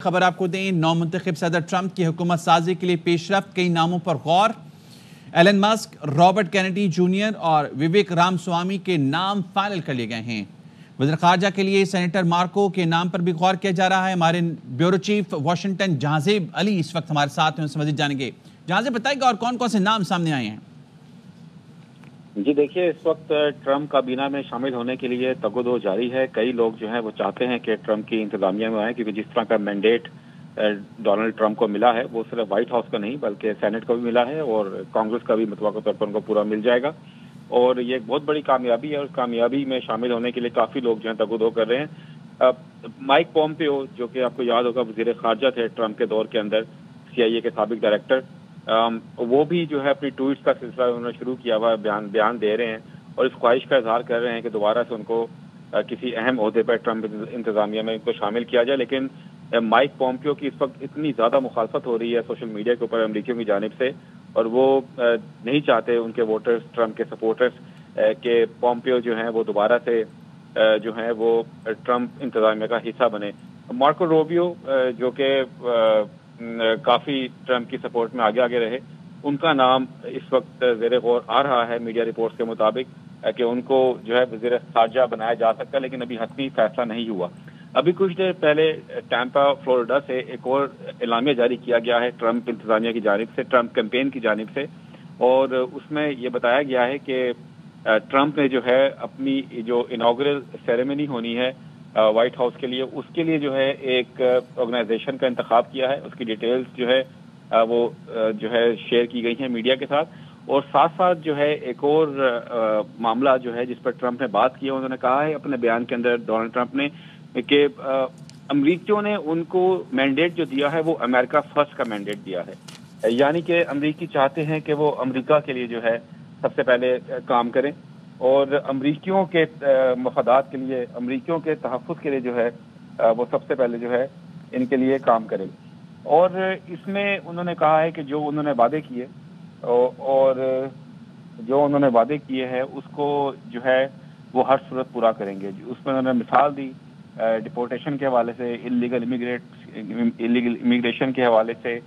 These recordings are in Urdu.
خبر آپ کو دیں، نو منتخب صدر ٹرمپ کی حکومت سازی کے لیے پیش رفت، کئی ناموں پر غور۔ ایلن مسک، رابرٹ کینیڈی جونیئر اور وویک رام سوامی کے نام فائنل کر لیے گئے ہیں۔ وزیر خارجہ کے لیے سینیٹر مارکو کے نام پر بھی غور کیا جا رہا ہے۔ ہمارے بیورو چیف واشنگٹن جہانزیب علی اس وقت ہمارے ساتھ ہیں، ان سے مزید جانیں گے۔ جہانزیب بتائیں گے اور کون کون سے نام سامنے آئے ہیں؟ جی دیکھیے، اس وقت ٹرمپ کابینہ میں شامل ہونے کے لیے تگ و دو جاری ہے۔ کئی لوگ جو ہیں وہ چاہتے ہیں کہ ٹرمپ کی انتظامیہ میں آئیں، کیونکہ جس طرح کا مینڈیٹ ڈونلڈ ٹرمپ کو ملا ہے وہ صرف وائٹ ہاؤس کا نہیں بلکہ سینٹ کو بھی ملا ہے، اور کانگریس کا بھی متوقع طور پر ان کو پورا مل جائے گا، اور یہ ایک بہت بڑی کامیابی ہے۔ اس کامیابی میں شامل ہونے کے لیے کافی لوگ جو ہیں تگ و دو کر رہے ہیں۔ مائک پومپیو، جو کہ آپ کو یاد ہوگا وزیر خارجہ تھے ٹرمپ کے دور کے اندر، CIA کے سابق ڈائریکٹر، وہ بھی جو ہے اپنی ٹویٹس کا سلسلہ انہوں نے شروع کیا ہوا، بیان دے رہے ہیں اور اس خواہش کا اظہار کر رہے ہیں کہ دوبارہ سے ان کو کسی اہم عہدے پر ٹرمپ انتظامیہ میں ان کو شامل کیا جائے۔ لیکن مائک پومپیو کی اس وقت اتنی زیادہ مخالفت ہو رہی ہے سوشل میڈیا کے اوپر امریکیوں کی جانب سے، اور وہ نہیں چاہتے ان کے ووٹرز، ٹرمپ کے سپورٹرز، کہ پومپیو جو ہیں وہ دوبارہ سے جو ہیں وہ ٹرمپ انتظامیہ کا حصہ بنے۔ مارکو روبیو، جو کہ کافی ٹرمپ کی سپورٹ میں آگے رہے، ان کا نام اس وقت زیر غور آ رہا ہے میڈیا رپورٹس کے مطابق کہ ان کو جو ہے وزیر خارجہ بنایا جا سکتا ہے، لیکن ابھی حتمی فیصلہ نہیں ہوا۔ ابھی کچھ دیر پہلے ٹیمپا فلوریڈا سے ایک اور اعلامیہ جاری کیا گیا ہے ٹرمپ انتظامیہ کی جانب سے، ٹرمپ کیمپین کی جانب سے، اور اس میں یہ بتایا گیا ہے کہ ٹرمپ نے جو ہے اپنی جو انوگرل سیریمنی ہونی ہے وائٹ ہاؤس کے لیے، اس کے لیے جو ہے ایک آرگنائزیشن کا انتخاب کیا ہے۔ اس کی ڈیٹیلز جو ہے وہ جو ہے شیئر کی گئی ہیں میڈیا کے ساتھ، اور ساتھ ساتھ جو ہے ایک اور معاملہ جو ہے جس پر ٹرمپ نے بات کی ہے، انہوں نے کہا ہے اپنے بیان کے اندر، ڈونلڈ ٹرمپ نے، کہ امریکیوں نے ان کو مینڈیٹ جو دیا ہے وہ امریکہ فرسٹ کا مینڈیٹ دیا ہے، یعنی کہ امریکی چاہتے ہیں کہ وہ امریکہ کے لیے جو ہے سب سے پہلے کام کریں، اور امریکیوں کے مفادات کے لیے، امریکیوں کے تحفظ کے لیے جو ہے وہ سب سے پہلے جو ہے ان کے لیے کام کریں۔ اور اس میں انہوں نے کہا ہے کہ جو انہوں نے وعدے کیے اور جو انہوں نے وعدے کیے ہیں اس کو جو ہے وہ ہر صورت پورا کریں گے۔ اس میں انہوں نے مثال دی ڈپورٹیشن کے حوالے سے، انلیگل امیگریشن کے حوالے سے،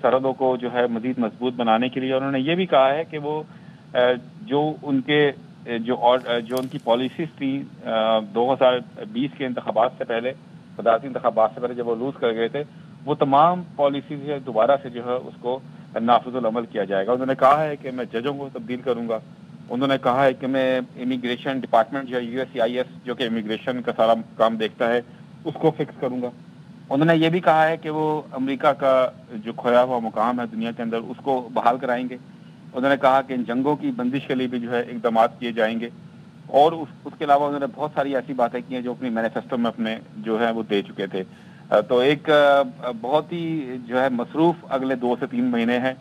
سرحدوں کو جو ہے مزید مضبوط بنانے کے لیے۔ انہوں نے یہ بھی کہا ہے کہ وہ جو ان کے جو ان کی پالیسیز تھی 2020 کے انتخابات سے پہلے، صدارتی انتخابات سے پہلے جب وہ لوز کر گئے تھے، وہ تمام پالیسیز دوبارہ سے جو ہے اس کو نافذ العمل کیا جائے گا۔ انہوں نے کہا ہے کہ میں ججوں کو تبدیل کروں گا۔ انہوں نے کہا ہے کہ میں امیگریشن ڈپارٹمنٹ جو ہے USCIS، جو کہ امیگریشن کا سارا کام دیکھتا ہے، اس کو فکس کروں گا۔ انہوں نے یہ بھی کہا ہے کہ وہ امریکہ کا جو کھویا ہوا مقام ہے دنیا کے اندر اس کو بحال کرائیں گے۔ انہوں نے کہا کہ ان جنگوں کی بندش کے لیے بھی جو ہے اقدامات کیے جائیں گے، اور اس کے علاوہ انہوں نے بہت ساری ایسی باتیں کی ہیں جو اپنی مینیفیسٹو میں اپنے جو ہے وہ دے چکے تھے۔ تو ایک بہت ہی جو ہے مصروف اگلے 2 سے 3 مہینے ہیں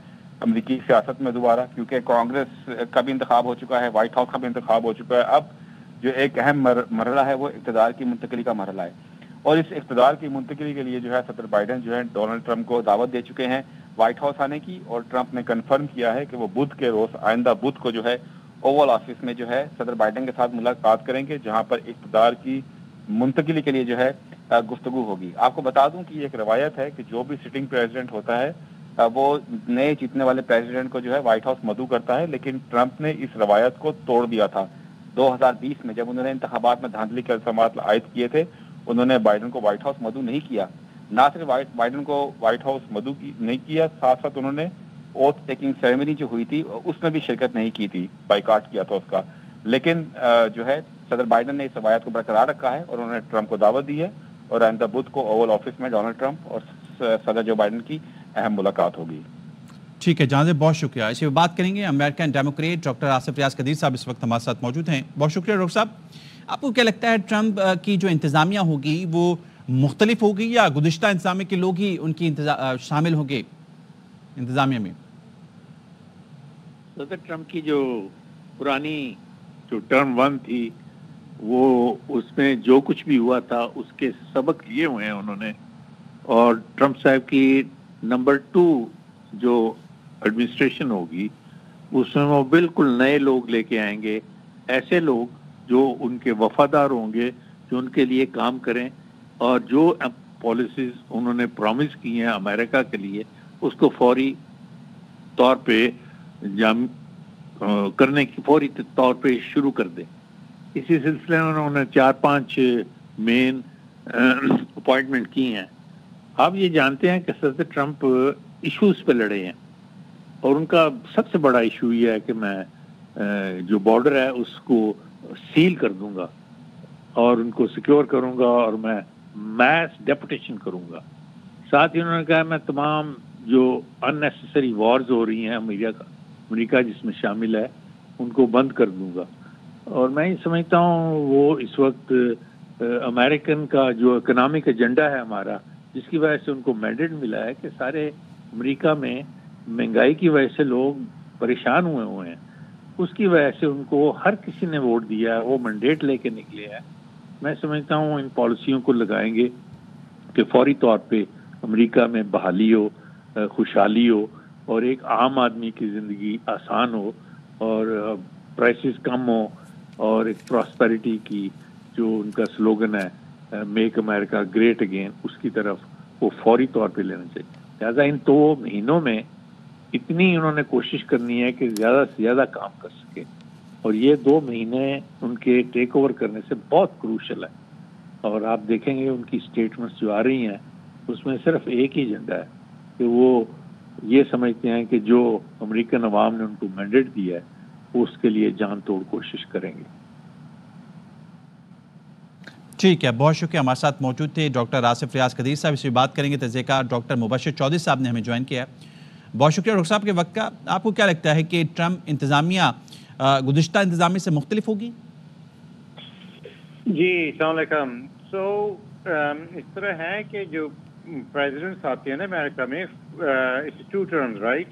امریکی سیاست میں دوبارہ، کیونکہ کانگریس کا بھی انتخاب ہو چکا ہے، وائٹ ہاؤس کا بھی انتخاب ہو چکا ہے۔ اب جو ایک اہم مرحلہ ہے وہ اقتدار کی منتقلی کا مرحلہ ہے، اور اس اقتدار کی منتقلی کے لیے جو ہے صدر بائیڈن جو ہے ڈونلڈ ٹرمپ کو دعوت دے چکے ہیں وائٹ ہاؤس آنے کی، اور ٹرمپ نے کنفرم کیا ہے کہ وہ بدھ کے روز، آئندہ بدھ کو جو ہے اوول آفس میں جو ہے صدر بائیڈن کے ساتھ ملاقات کریں گے، جہاں پر اقتدار کی منتقلی کے لیے جو ہے گفتگو ہوگی۔ آپ کو بتا دوں کہ یہ ایک روایت ہے کہ جو بھی سٹنگ پریزیڈنٹ ہوتا ہے وہ نئے جیتنے والے پریزیڈنٹ کو جو ہے وائٹ ہاؤس مدعو کرتا ہے، لیکن ٹرمپ نے اس روایت کو توڑ دیا تھا 2020 میں، جب انہوں نے انتخابات میں دھاندلی کے الزامات عائد کیے تھے۔ انہوں نے بائیڈن کو وائٹ ہاؤس مدعو نہیں کیا، نہ صرف بائیڈن کو وائٹ ہاؤس مدعو نہیں کیا، ساتھ ساتھ انہوں نے اوتھ ٹیکنگ سیریمنی جو ہوئی تھی اس میں بھی شرکت نہیں کی تھی، بائیکاٹ کیا تھا اس کا۔ لیکن جو ہے صدر بائیڈن نے اس روایت کو برقرار رکھا ہے، اور انہوں نے ٹرمپ کو دعوت دی ہے، اور آئندہ بدھ کو اوول آفس میں ڈونلڈ ٹرمپ اور صدر جو بائیڈن کی اہم ملاقات ہوگی۔ ٹھیک ہے جہاں سے بہت شکریہ۔ اسی پہ بات کریں گے امریکن ڈیموکریٹ ڈاکٹر آصف ریاض قدیر صاحب اس وقت ہمارے ساتھ موجود ہیں۔ بہت شکریہ ڈاکٹر صاحب۔ آپ کو کیا لگتا ہے ٹرمپ کی جو انتظامیہ ہوگی وہ مختلف ہوگی، یا گزشتہ انتظامیہ کے لوگ ہی ان کی شامل ہوں گے انتظامیہ میں؟ صدر ٹرمپ کی جو پرانی جو ٹرم 1 تھی، وہ اس میں جو کچھ بھی ہوا تھا اس کے سبق لیے ہوئے ہیں انہوں نے، اور ٹرمپ صاحب کی نمبر 2 جو ایڈمنسٹریشن ہوگی اس میں وہ بالکل نئے لوگ لے کے آئیں گے، ایسے لوگ جو ان کے وفادار ہوں گے، جو ان کے لیے کام کریں، اور جو پالیسیز انہوں نے پرومس کی ہیں امریکہ کے لیے اس کو فوری طور پہ کرنے کی فوری طور پہ شروع کر دیں. اسی سلسلے میں انہوں نے 4-5 مین اپوائنٹمنٹ کی ہیں. آپ یہ جانتے ہیں کہ صدر ٹرمپ ایشوز پہ لڑے ہیں اور ان کا سب سے بڑا ایشو یہ ہے کہ میں جو بارڈر ہے اس کو سیل کر دوں گا اور ان کو سیکیور کروں گا اور میں میس ڈیپوٹیشن کروں گا. ساتھ ہی انہوں نے کہا میں تمام جو ان نیسیسری وارز ہو رہی ہیں امریکہ جس میں شامل ہے ان کو بند کر دوں گا. اور میں یہ سمجھتا ہوں وہ اس وقت امریکن کا جو اکنامک ایجنڈا ہے ہمارا جس کی وجہ سے ان کو مینڈیٹ ملا ہے کہ سارے امریکہ میں مہنگائی کی وجہ سے لوگ پریشان ہوئے ہیں اس کی وجہ سے ان کو ہر کسی نے ووٹ دیا ہے وہ مینڈیٹ لے کے نکلے ہیں. میں سمجھتا ہوں ان پالیسیوں کو لگائیں گے کہ فوری طور پہ امریکہ میں بحالی ہو خوشحالی ہو اور ایک عام آدمی کی زندگی آسان ہو اور پرائسز کم ہو اور ایک پراسپیرٹی کی جو ان کا سلوگن ہے میک امریکہ گریٹ اگین اس کی طرف وہ فوری طور پہ لینا چاہیے. لہٰذا ان 2 مہینوں میں اتنی انہوں نے کوشش کرنی ہے کہ زیادہ سے زیادہ کام کر سکے اور یہ 2 مہینے ان کے ٹیک اوور کرنے سے بہت کروشل ہے. اور آپ دیکھیں گے ان کی اسٹیٹمنٹس جو آ رہی ہیں اس میں صرف ایک ہی ایجنڈا ہے کہ وہ یہ سمجھتے ہیں کہ جو امریکن عوام نے ان کو مینڈیٹ دیا ہے وہ اس کے لیے جان توڑ کوشش کریں گے. ٹھیک ہے، بہت شکریہ. ہمارے ساتھ موجود تھے ڈاکٹر آصف ریاض قدیر صاحب. اس پہ بات کریں گے. تجزیہ کار ڈاکٹر مبشر چودھری صاحب نے ہمیں جوائن کیا ہے. بہت شکریہ ڈاکٹر صاحب کے وقت کا. آپ کو کیا لگتا ہے کہ ٹرمپ انتظامیہ گزشتہ انتظامیہ سے مختلف ہوگی؟ جی السلام علیکم. اس طرح ہے کہ جو پریزیڈنٹس آتے ہیں نا امریکہ میں اٹس 2 ٹرمز رائٹ.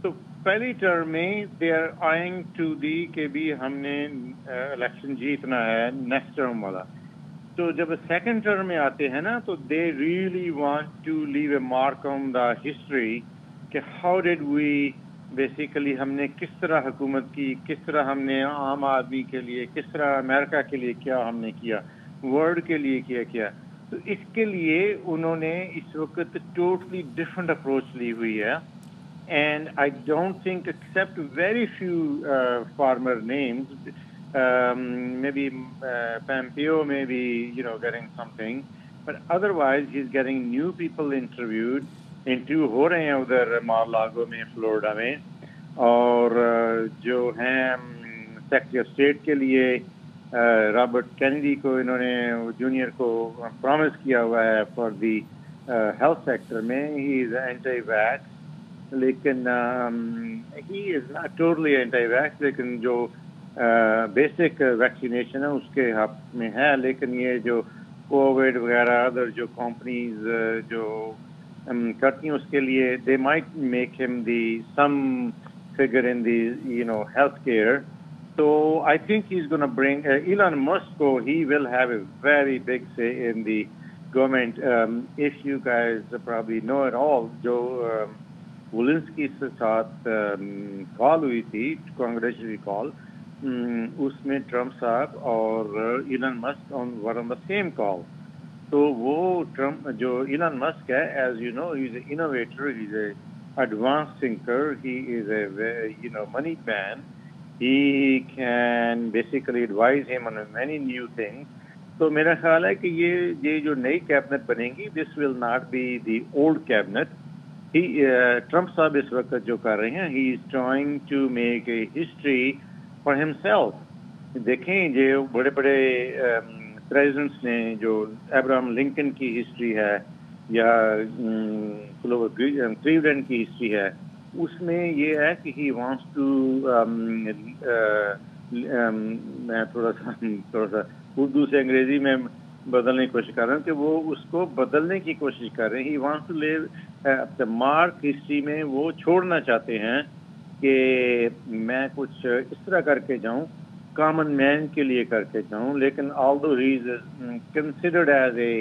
تو پہلی ٹرم میں دے آر آئنگ ٹو دی کہ بھی ہم نے الیکشن جیتنا ہے نیکسٹ ٹرم والا. تو جب سیکنڈ ٹرم میں آتے ہیں نا تو they really want to leave a mark on the history کہ ہاؤ ڈیڈ وی بیسیکلی ہم نے کس طرح حکومت کی, کس طرح ہم نے عام آدمی کے لیے, کس طرح امریکہ کے لیے کیا ہم نے کیا, ورلڈ کے لیے کیا. تو اس کے لیے انہوں نے اس وقت ٹوٹلی ڈفرنٹ اپروچ لی ہوئی ہے. And I don't think except very few former names, maybe Pompeo may be, getting something, but otherwise he's getting new people interviewed. Interview ہو رہے ہیں ادھر مار-لاگو میں فلوریڈا میں, اور جو ہیں سیکرٹری آف اسٹیٹ کے لیے رابرٹ کینیڈی کو انہوں نے جونیئر کو پرومس کیا ہوا ہے فار دی ہیلتھ سیکٹر میں. ہی از اینٹی ویکس, لیکن ہی از ناٹ ٹوٹلی اینٹی ویکس, لیکن جو بیسک ویکسینیشن ہے اس کے حق میں ہے. لیکن یہ جو کووڈ وغیرہ ادر جو کمپنیز جو کرتی ہیں اس کے لیے دے might make him the some figure in the health care. تو I think he is gonna bring Elon Musk کو, he will have a very big say in the government. If you guys probably know it all, جو وولنسکی کے ساتھ کال ہوئی تھی, کانگریچولی کال, اس میں ٹرمپ صاحب اور Alan Musk were on the same کال. تو وہ ٹرمپ جو ایلن مسک ہے, as you know, he is a innovator, he is a advance thinker, he is a money man, he can basically advise ہم آن مینی نیو تھنگس. تو میرا خیال ہے کہ یہ جو نئی کیبنٹ بنے گی, this will not be the old cabinet. Trump صاحب اس وقت جو کر رہے ہیں, he is trying to make a history for himself. دیکھیں جو بڑے بڑے پریزیڈنٹس نے, جو ابراہم لنکن کی ہسٹری ہے یا کلیولینڈ کی ہسٹری ہے, اس میں یہ ہے کہ ہی وانٹس ٹو, میں تھوڑا سا اردو سے انگریزی میں بدلنے کی کوشش کر رہا ہوں کہ وہ اس کو بدلنے کی کوشش کر رہے ہیں. He wants to leave mark history میں. وہ چھوڑنا چاہتے ہیں کہ میں کچھ اس طرح کر کے جاؤں, کامن مین کے لیے کر کے جاؤں. لیکن although he is considered as a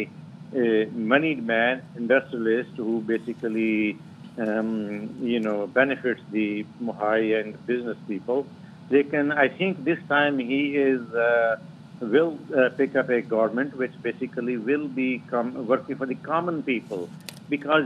moneyed man, industrialist who basically benefits the high-end business people. لیکن I think this time he is will pick up a government which basically will be working for the common people, because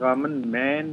common man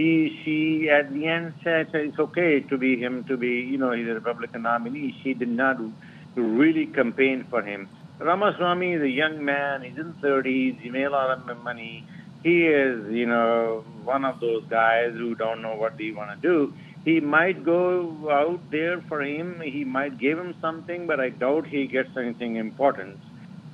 she at the end said it's okay to be him, to be, you know, he's a Republican nominee. She did not really campaign for him. Ramaswamy is a young man, he's in 30s, he made a lot of money. He is, you know, one of those guys who don't know what they want to do. He might go out there for him, he might give him something, but I doubt he gets anything important.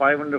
500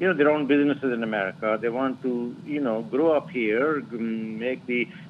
their own businesses in America. They want to, grow up here, make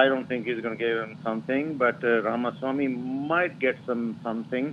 I don't think he's going to give him something, but Ramaswamy might get something.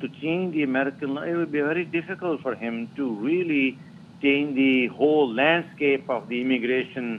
to change the American law, it would be very difficult for him to really change the whole landscape of the immigration.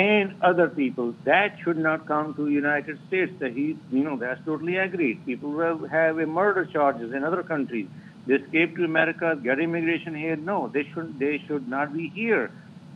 and other people that should not come to United States. That that's totally agreed. People who have a murder charges in other countries, they escape to America, get immigration here. No, they should not be here.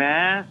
mass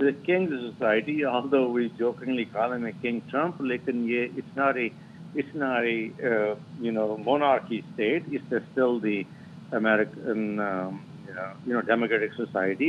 the King's Society, although we jokingly call him a King Trump, lekin ye it's not a monarchy state. It's still the American democratic society.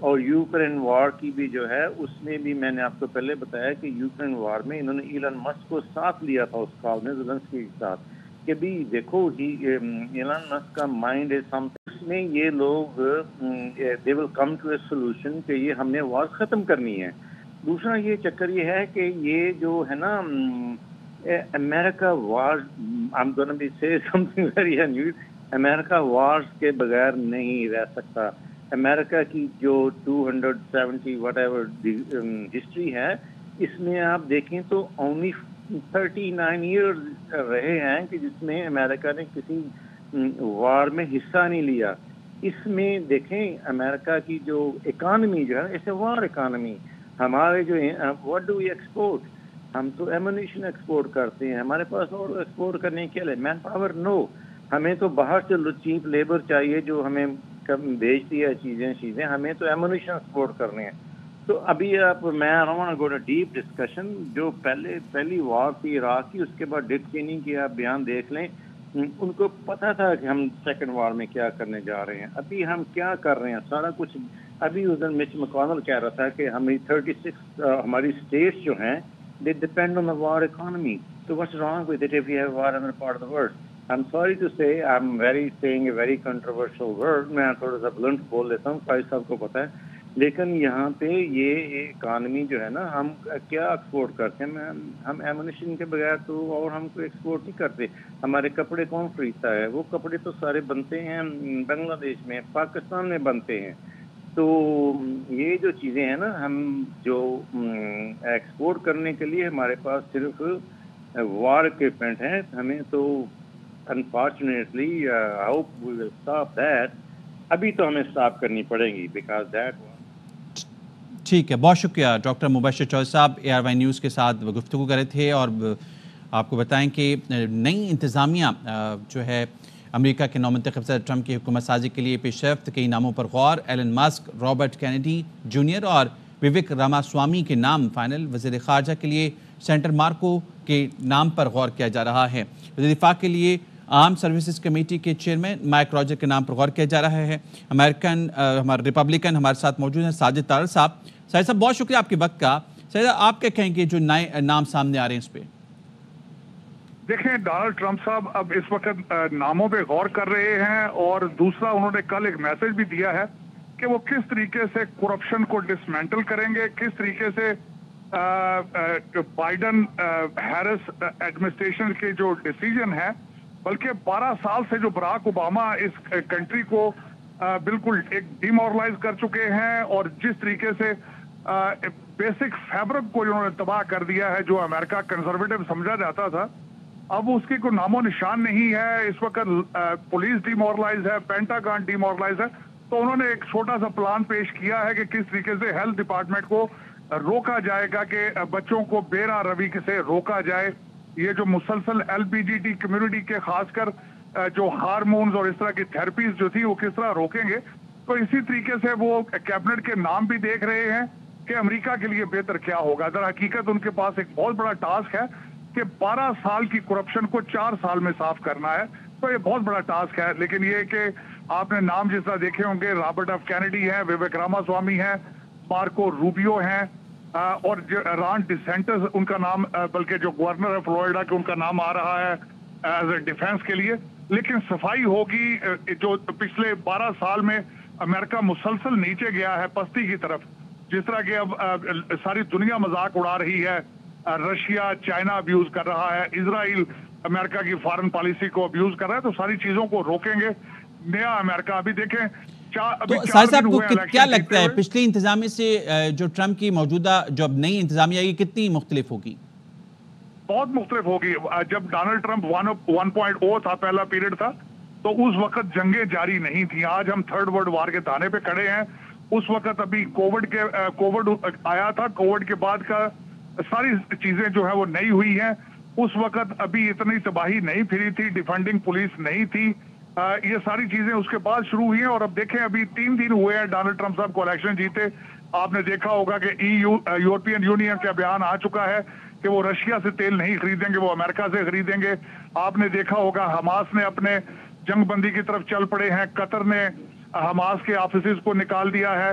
اور یوکرین وار کی بھی جو ہے اس میں بھی میں نے آپ کو پہلے بتایا کہ یوکرین وار میں انہوں نے ایلن مسک کو ساتھ لیا تھا اس کال میں زیلنسکی کے ساتھ کہ بھی دیکھو ایلن مسک کا مائنڈ ہے سم اس میں یہ لوگ دے ول کم ٹو اے سولوشن کہ یہ ہم نے وار ختم کرنی ہے. دوسرا یہ چکر یہ ہے کہ یہ جو ہے نا امریکہ وار I'm gonna be say something very unusual. America wars کے بغیر نہیں رہ سکتا. امریکہ کی جو 270 وٹ ایور ہسٹری ہے اس میں آپ دیکھیں تو اونلی 39 ایئرز رہے ہیں کہ جس میں امریکہ نے کسی وار میں حصہ نہیں لیا. اس میں دیکھیں امریکہ کی جو اکانومی جو ہے اٹس اے وار اکانومی. ہمارے جو واٹ ڈو وی ایکسپورٹ, ہم تو ایمونیشن ایکسپورٹ کرتے ہیں. ہمارے پاس اور ایکسپورٹ کرنے کے لیے مین پاور نو. ہمیں تو باہر سے چیپ لیبر چاہیے جو ہمیں بیچتی ہے چیزیں. ہمیں تو ایمونیشن ایکسپورٹ کرنے ہیں. تو ابھی آپ میں گو ٹو ڈیپ ڈسکشن. جو پہلی وار تھی عراق کی, اس کے بعد ڈک چینی کی آپ بیان دیکھ لیں. ان کو پتا تھا کہ ہم سیکنڈ وار میں کیا کرنے جا رہے ہیں. ابھی ہم کیا کر رہے ہیں سارا کچھ. ابھی اس دن مچ مکونل کہہ رہا تھا کہ ہمیں 36 ہماری اسٹیٹس جو ہیں they depend on the war economy. So what's wrong with it if we have war in another part of the world? I'm sorry to say, I'm saying a very controversial word. میں تھوڑا سا بلنٹ بول لیتا ہوں, فائز صاحب کو پتا ہے. لیکن یہاں پہ یہ اکانومی جو ہے نا, ہم کیا ایکسپورٹ کرتے ہیں؟ ہم ایمونیشن کے بغیر تو اور ہم کو ایکسپورٹ نہیں کرتے. ہمارے کپڑے کون خریدتا ہے؟ وہ کپڑے تو سارے بنتے ہیں بنگلہ دیش میں, پاکستان میں بنتے ہیں. تو یہ جو چیزیں ہیں نا, ہم جو ایکسپورٹ کرنے کے لیے ہمارے پاس صرف وار اکوپمنٹ ہیں. ہمیں تو unfortunately hope we will stop that. ابھی تو ہمیں اسٹاپ کرنی پڑے گی بیکاز دیٹ. ٹھیک ہے, بہت شکریہ ڈاکٹر مبشر چوہدری صاحب. ARY نیوز کے ساتھ گفتگو کر رہے تھے. اور آپ کو بتائیں کہ نئی انتظامیہ جو ہے امریکہ کے نومنتخب صدر ٹرمپ کی حکومت سازی کے لیے پیش رفت. کئی ناموں پر غور. ایلن مسک, رابرٹ کینیڈی جونیئر اور وویک راماسوامی کے نام فائنل. وزیر خارجہ کے لیے سینٹر مارکو کے نام پر غور کیا جا رہا ہے. وزیر دفاع کے لیے آرم سروسز کمیٹی کے چیئرمین مائک راجر کے نام پر غور کیا جا رہا ہے. ہمارے ریپبلکن ہمارے ساتھ موجود ہیں ساجد طارڑ صاحب. ساجد صاحب بہت شکریہ آپ کے وقت کا. ساجد آپ کیا کہیں گے جو نئے نام سامنے آ رہے ہیں اس پہ؟ دیکھیں, ڈونلڈ ٹرمپ صاحب اب اس وقت ناموں پہ غور کر رہے ہیں. اور دوسرا انہوں نے کل ایک میسج بھی دیا ہے کہ وہ کس طریقے سے کرپشن کو ڈسمینٹل کریں گے, کس طریقے سے بائیڈن ہیرس ایڈمنسٹریشن کے جو ڈیسیجن ہے, بلکہ 12 سال سے جو براک اوباما اس کنٹری کو بالکل ایک ڈیمورلائز کر چکے ہیں, اور جس طریقے سے بیسک فیبرک کو انہوں نے تباہ کر دیا ہے جو امریکہ کنزرویٹو سمجھا جاتا تھا, اب اس کی کوئی نام و نشان نہیں ہے. اس وقت پولیس ڈیمورلائز ہے, پینٹاگان ڈیمورلائز ہے. تو انہوں نے ایک چھوٹا سا پلان پیش کیا ہے کہ کس طریقے سے ہیلتھ ڈپارٹمنٹ کو روکا جائے گا, کہ بچوں کو بے راہ روی سے روکا جائے. یہ جو مسلسل LGBT کمیونٹی کے خاص کر جو ہارمونز اور اس طرح کی تھراپیز جو تھی وہ کس طرح روکیں گے. تو اسی طریقے سے وہ کیبنٹ کے نام بھی دیکھ رہے ہیں کہ امریکہ کے لیے بہتر کیا ہوگا. در حقیقت ان کے پاس ایک بہت بڑا ٹاسک ہے کہ 12 سال کی کرپشن کو 4 سال میں صاف کرنا ہے. تو یہ بہت بڑا ٹاسک ہے. لیکن یہ کہ آپ نے نام جس طرح دیکھے ہوں گے, رابرٹ ایف کینیڈی ہیں, وویک راماسوامی ہیں, مارکو روبیو ہیں, اور ران ڈیسینٹس ان کا نام, بلکہ جو گورنر ہے فلوریڈا کے, ان کا نام آ رہا ہے ایز اے ڈیفینس کے لیے. لیکن صفائی ہوگی جو پچھلے 12 سال میں امریکہ مسلسل نیچے گیا ہے پستی کی طرف, جس طرح کہ اب ساری دنیا مذاق اڑا رہی ہے. رشیا چائنا ابیوز کر رہا ہے, اسرائیل امریکہ کی فارن پالیسی کو ابیوز کر رہا ہے. تو ساری چیزوں کو روکیں گے نیا امریکہ. ابھی دیکھیں تو ساجد صاحب کو کیا لگتا ہے پچھلی انتظامیہ سے جو ٹرمپ کی موجودہ جو اب نئی انتظامیہ آئی کتنی مختلف ہوگی؟ بہت مختلف ہوگی. جب ڈونلڈ ٹرمپ 1.0 تھا, پہلا پیریڈ تھا, تو اس وقت جنگیں جاری نہیں تھیں. آج ہم تھرڈ ورلڈ وار کے دانے پہ کھڑے ہیں. اس وقت ابھی کووڈ آیا تھا, کووڈ کے بعد کا ساری چیزیں جو ہے وہ نئی ہوئی ہیں. اس وقت ابھی اتنی تباہی نہیں پھری تھی, ڈیفینڈنگ پولیس نہیں تھی. یہ ساری چیزیں اس کے بعد شروع ہوئی ہیں. اور اب دیکھیں ابھی 3 دن ہوئے ہیں ڈونلڈ ٹرمپ صاحب کو الیکشن جیتے. آپ نے دیکھا ہوگا کہ یورپین یونین کا بیان آ چکا ہے کہ وہ رشیا سے تیل نہیں خریدیں گے, وہ امریکہ سے خریدیں گے. آپ نے دیکھا ہوگا حماس نے اپنے جنگ بندی کی طرف چل پڑے ہیں. قطر نے حماس کے آفیسز کو نکال دیا ہے.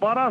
12